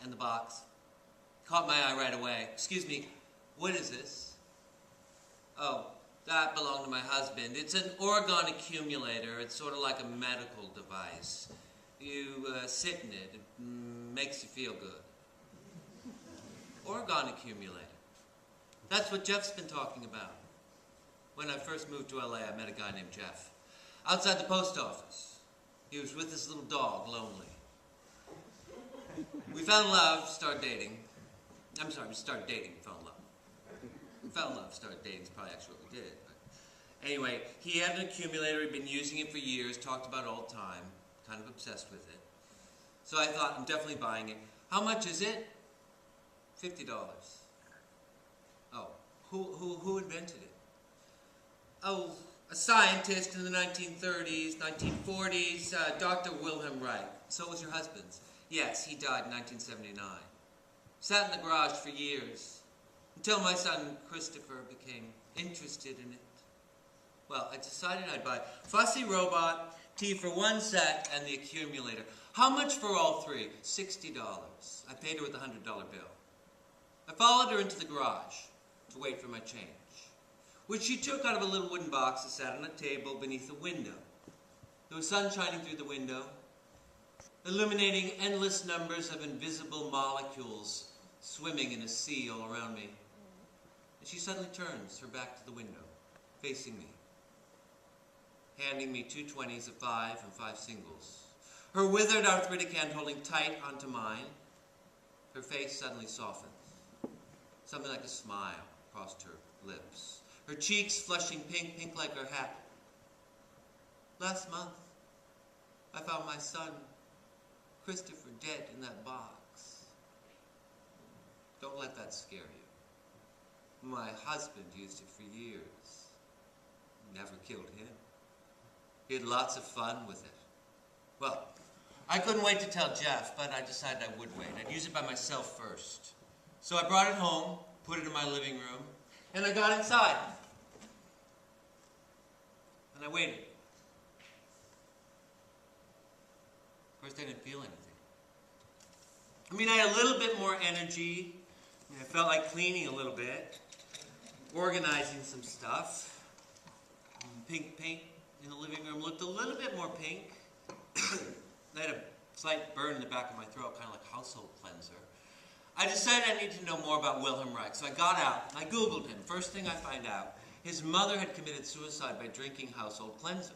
and the box. Caught my eye right away. Excuse me, what is this? Oh, that belonged to my husband. It's an orgone accumulator. It's sort of like a medical device. You sit in it. It makes you feel good. Orgone accumulator. That's what Jeff's been talking about. When I first moved to LA, I met a guy named Jeff. Outside the post office. He was with his little dog, Lonely. We fell in love, started dating. I'm sorry, we started dating, fell in love. We fell in love, started dating is probably actually what we did. But anyway, he had an accumulator, he'd been using it for years, talked about it all the time, kind of obsessed with it. So I thought, I'm definitely buying it. How much is it? $50. Oh, who invented it? Oh, a scientist in the 1930s, 1940s, Dr. Wilhelm Reich. So was your husband's. Yes, he died in 1979. Sat in the garage for years, until my son Christopher became interested in it. Well, I decided I'd buy Fussy Robot, Tea for one set, and the accumulator. How much for all three? $60. I paid her with a $100 bill. I followed her into the garage to wait for my change, which she took out of a little wooden box that sat on a table beneath a window. There was sun shining through the window, illuminating endless numbers of invisible molecules swimming in a sea all around me. And she suddenly turns her back to the window, facing me, handing me 2 20s, a 5, and 5 singles. Her withered arthritic hand holding tight onto mine. Her face suddenly softens. Something like a smile crossed her lips. Her cheeks flushing pink, pink like her hat. Last month, I found my son, Christopher, dead in that box. Don't let that scare you. My husband used it for years. Never killed him. He had lots of fun with it. Well, I couldn't wait to tell Jeff, but I decided I would wait. I'd use it by myself first. So I brought it home, put it in my living room, and I got inside. And I waited. First, I didn't feel anything. I mean, I had a little bit more energy. I felt like cleaning a little bit, organizing some stuff. Pink paint in the living room looked a little bit more pink. I had a slight burn in the back of my throat, kind of like household cleanser. I decided I needed to know more about Wilhelm Reich, so I got out and I Googled him. First thing I find out, his mother had committed suicide by drinking household cleanser.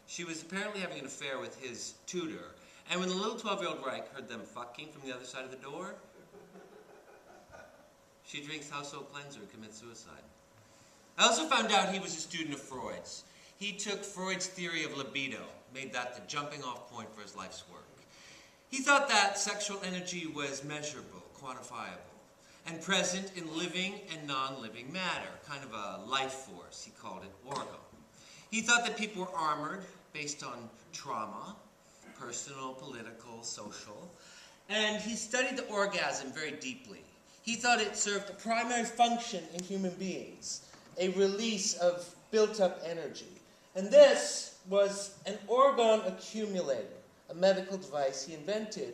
She was apparently having an affair with his tutor, and when the little 12-year-old Reich heard them fucking from the other side of the door, she drinks household cleanser and commits suicide. I also found out he was a student of Freud's. He took Freud's theory of libido, made that the jumping off point for his life's work. He thought that sexual energy was measurable, quantifiable, and present in living and non-living matter, kind of a life force. He called it orgone. He thought that people were armored based on trauma, personal, political, social, and he studied the orgasm very deeply. He thought it served a primary function in human beings, a release of built-up energy. And this was an orgone accumulator, a medical device he invented,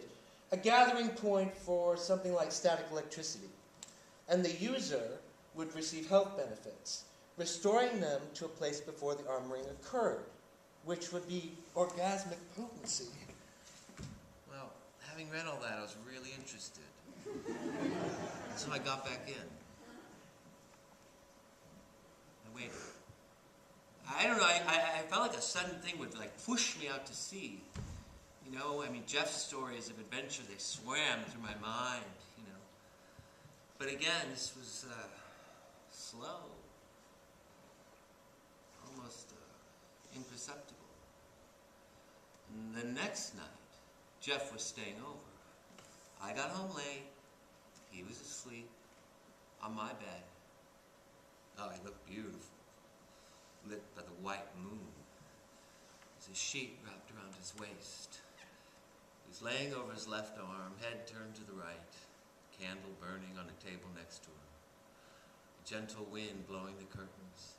a gathering point for something like static electricity. And the user would receive health benefits, restoring them to a place before the armoring occurred, which would be orgasmic potency. Well, having read all that, I was really interested. So I got back in. I waited. I don't know, I felt like a sudden thing would like push me out to sea. You know, I mean, Jeff's stories of adventure, they swam through my mind, you know. But again, this was slow, almost imperceptible. And the next night, Jeff was staying over. I got home late. He was asleep on my bed. Oh, he looked beautiful, lit by the white moon. There was a sheet wrapped around his waist. He was laying over his left arm, head turned to the right, candle burning on a table next to him. A gentle wind blowing the curtains,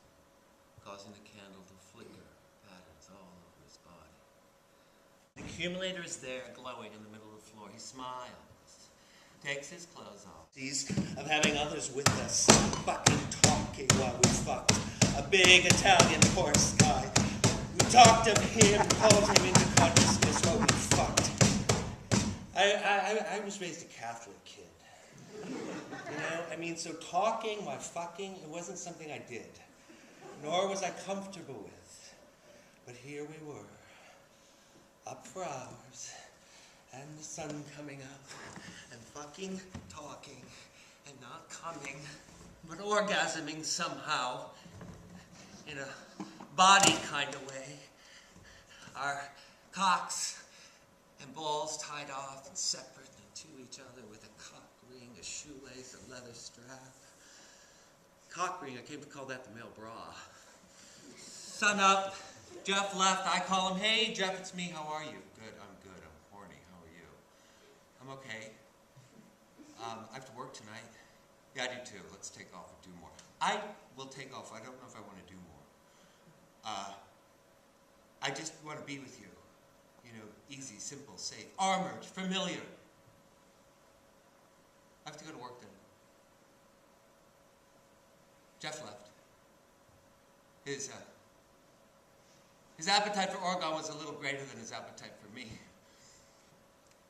causing the candle to flicker patterns all over his body. The accumulator is there, glowing in the middle of the floor. He smiles. takes his clothes off. Of having others with us, fucking talking while we fucked. A big Italian horse guy. We talked of him, called him into consciousness while we fucked. I was raised a Catholic kid. You know, I mean, so talking while fucking, it wasn't something I did. Nor was I comfortable with. But here we were, up for hours, and the sun coming up, and fucking talking, and not coming, but orgasming somehow, in a body kind of way. Our cocks and balls tied off and separate and to each other with a cock ring, a shoelace, a leather strap. Cock ring, I came to call that the male bra. Sun up, Jeff left, I call him, hey Jeff, it's me, how are you? Good, I'm horny, how are you? I'm okay. I have to work tonight. Yeah, I do too, let's take off and do more. I will take off, I don't know if I want to do more. I just want to be with you. You know, easy, simple, safe, armored, familiar. I have to go to work then. Jeff left. His appetite for Oregon was a little greater than his appetite for me.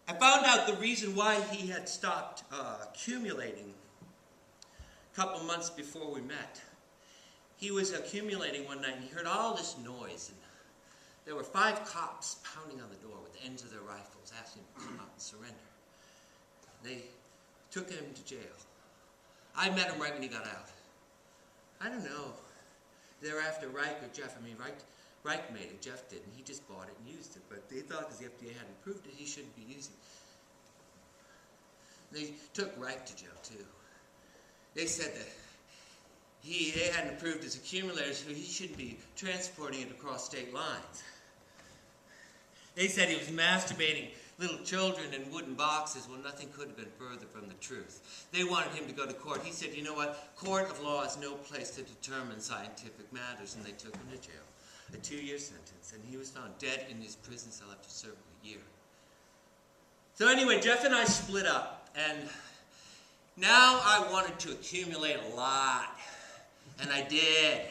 I found out the reason why he had stopped accumulating a couple months before we met. He was accumulating one night and he heard all this noise. And there were 5 cops pounding on the door with the ends of their rifles, asking him to come out and surrender. They took him to jail. I met him right when he got out. I don't know. They were after Reich or Jeff. I mean, Reich made it, Jeff didn't. He just bought it and used it. But they thought because the FDA hadn't approved it, he shouldn't be using it. They took Reich to jail, too. They said that they hadn't approved his accumulator, so he shouldn't be transporting it across state lines. They said he was masturbating little children in wooden boxes. Well, nothing could have been further from the truth. They wanted him to go to court. He said, you know what? Court of law is no place to determine scientific matters, and they took him to jail. A 2-year sentence, and he was found dead in his prison cell after serving a year. So anyway, Jeff and I split up, and now I wanted to accumulate a lot, and I did.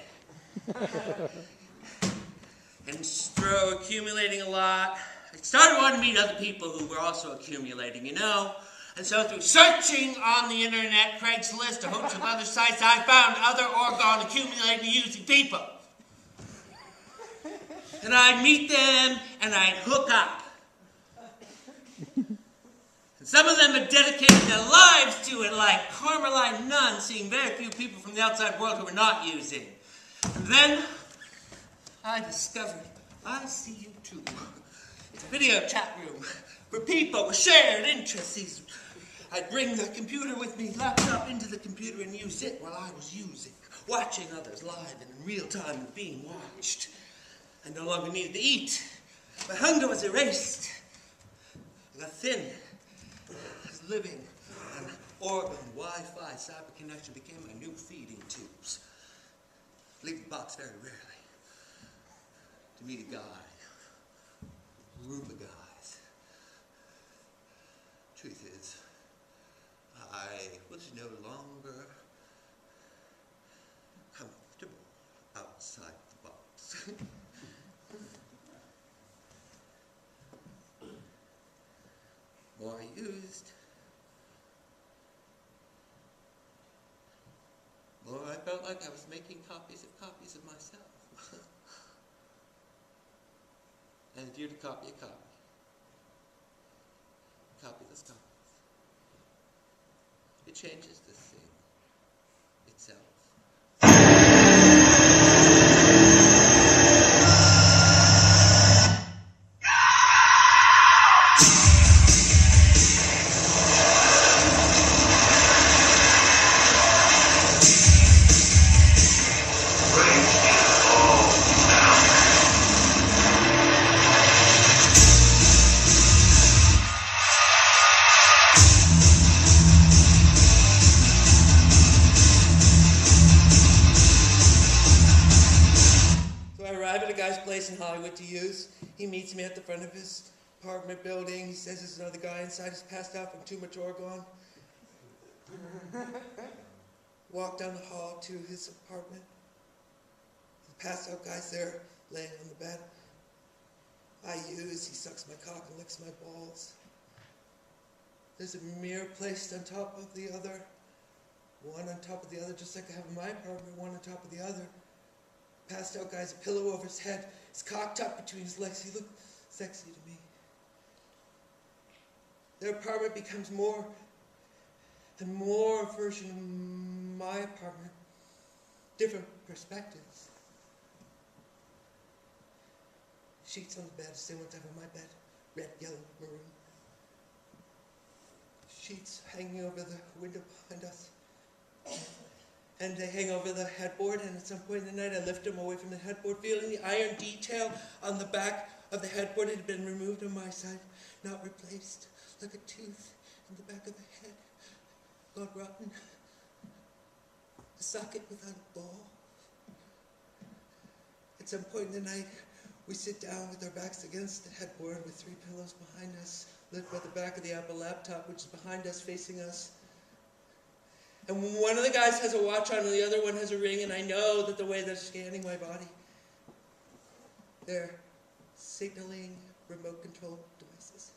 And through accumulating a lot, I started wanting to meet other people who were also accumulating, you know. And so through searching on the internet, Craigslist, a host of other sites, I found other Oregon accumulating using people. And I'd meet them, and I'd hook up. And some of them had dedicated their lives to it, like Carmelite nuns, seeing very few people from the outside world who were not using. And then I discovered I see you too. It's a video chat room for people with shared interests. I'd bring the computer with me, laptop into the computer, and use it while I was using, watching others live and in real time and being watched. I no longer needed to eat. My hunger was erased. I got thin. I was living on Oregon Wi-Fi cyber connection became my new feeding tubes. Leave the box very rarely. To meet a guy. A group of guys. Truth is, I was no longer comfortable outside the box. More I used, more I felt like I was making copies of myself. And if you're to copy a copy, copyless copies, it changes the thing itself. In Hollywood to use. He meets me at the front of his apartment building. He says there's another guy inside who's passed out from too much Oregon. Walk down the hall to his apartment. The passed out guy's there, laying on the bed. I use, he sucks my cock and licks my balls. There's a mirror placed on top of the other, one on top of the other, just like I have in my apartment, one on top of the other. Passed out guy's a pillow over his head, his cock tucked between his legs. He looked sexy to me. Their apartment becomes more and more a version of my apartment. Different perspectives. Sheets on the bed, same ones I have on my bed. Red, yellow, maroon. Sheets hanging over the window behind us. And they hang over the headboard, and at some point in the night I lift them away from the headboard, feeling the iron detail on the back of the headboard had been removed on my side, not replaced, like a tooth in the back of the head. Gone rotten. A socket without a ball. At some point in the night, we sit down with our backs against the headboard with 3 pillows behind us, lit by the back of the Apple laptop, which is behind us, facing us. And one of the guys has a watch on and the other one has a ring, and I know that the way they're scanning my body, they're signaling remote control devices.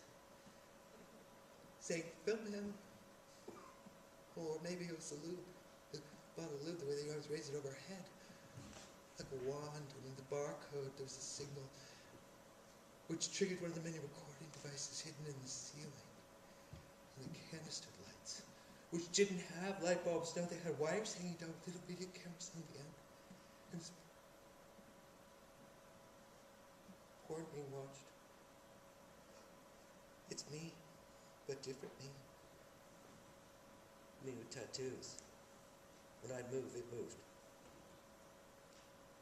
Saying, film him. Or maybe it was the lube. The bottle of lube, the way they always raise it over our head. Like a wand, and in the barcode there's a signal which triggered one of the many recording devices hidden in the ceiling. And the canister lights, which didn't have light bulbs. No, they had wires hanging down with little video cameras on the end. And it's porn being watched. It's me, but different me. Me with tattoos. When I'd move, it moved.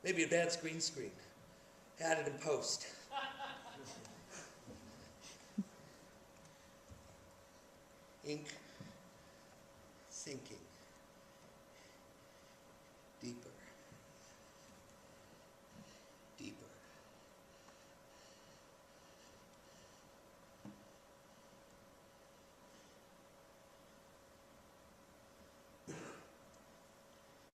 Maybe a bad screen. Had it in post. Ink sinking.